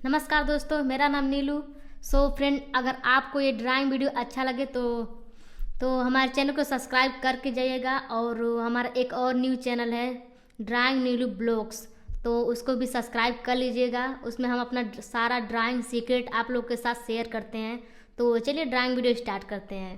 नमस्कार दोस्तों, मेरा नाम नीलू। फ्रेंड, अगर आपको ये ड्राइंग वीडियो अच्छा लगे तो हमारे चैनल को सब्सक्राइब करके जाइएगा। और हमारा एक और न्यू चैनल है ड्राइंग नीलू ब्लॉग्स, तो उसको भी सब्सक्राइब कर लीजिएगा। उसमें हम अपना सारा ड्राइंग सीक्रेट आप लोग के साथ शेयर करते हैं। तो चलिए ड्राइंग वीडियो स्टार्ट करते हैं।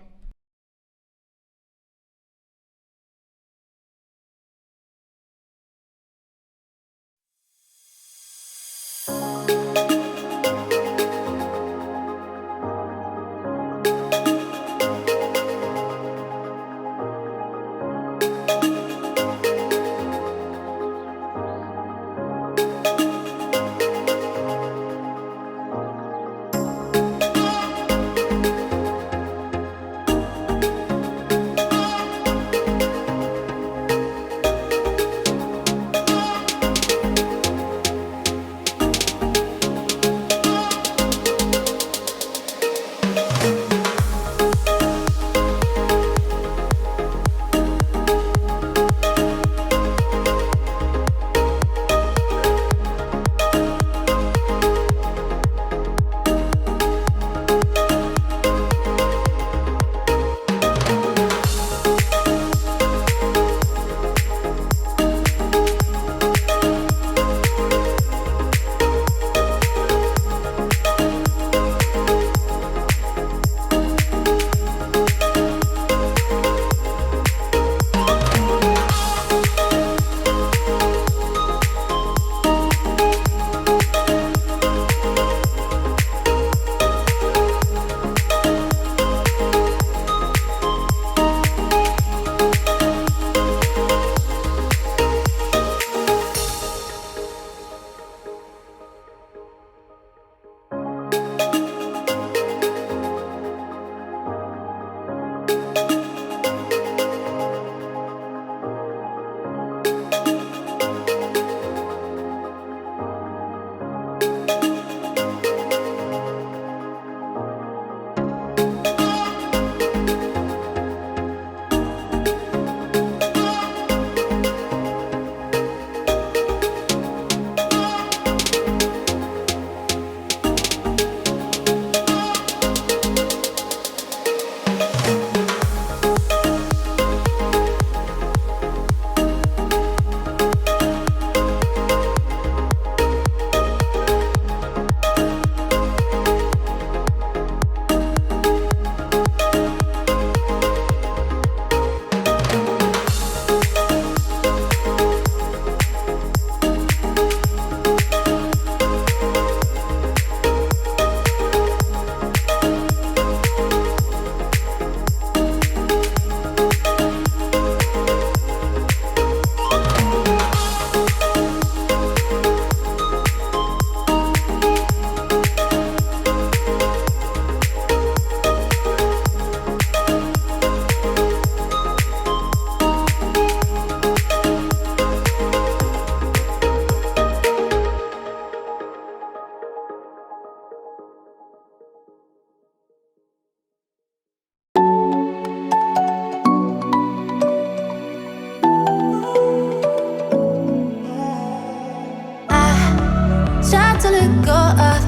Tried to let go of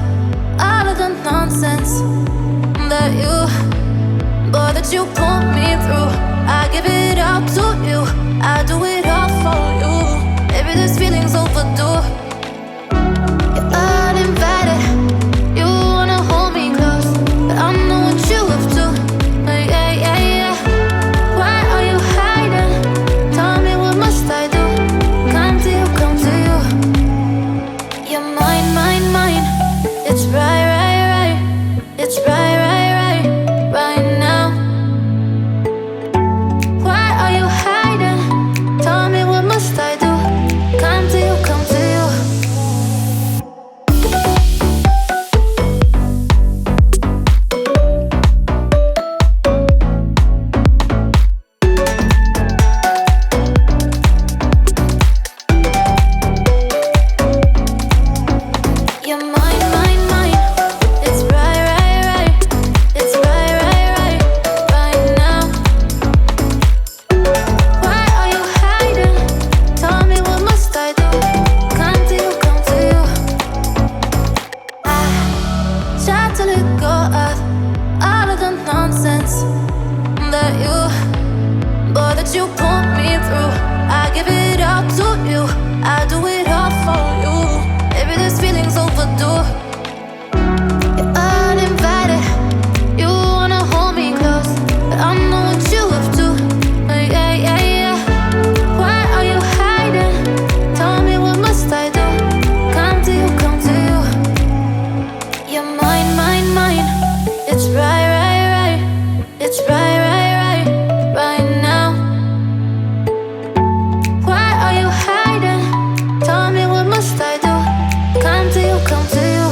all of the nonsense that you put me through. I give it all to you, I do it all for you. Maybe this feeling's overdue. You're uninvited, you wanna hold me close, but I know what you up to. Yeah, yeah, yeah. Why are you hiding? Tell me, what must I do? Come to you, come to you. You're mine, mine, mine. It's right, right, right. It's right, right, right, right now. Why are you hiding? Tell me, what must I do? Come to you, come to you. to let go of all of the nonsense that you, boy, that you put me through. I give it up to you, I do it all for you. Maybe this feeling's overdue. You're uninvited, you wanna hold me close, but I know what you have to. Yeah, yeah, yeah. Why are you hiding? Tell me, what must I do? Come to you, come to you. You're mine, mine, mine. It's right, right, right. It's right, right, right, right now. Why are you hiding? Tell me, what must I do? Come to you, come to you.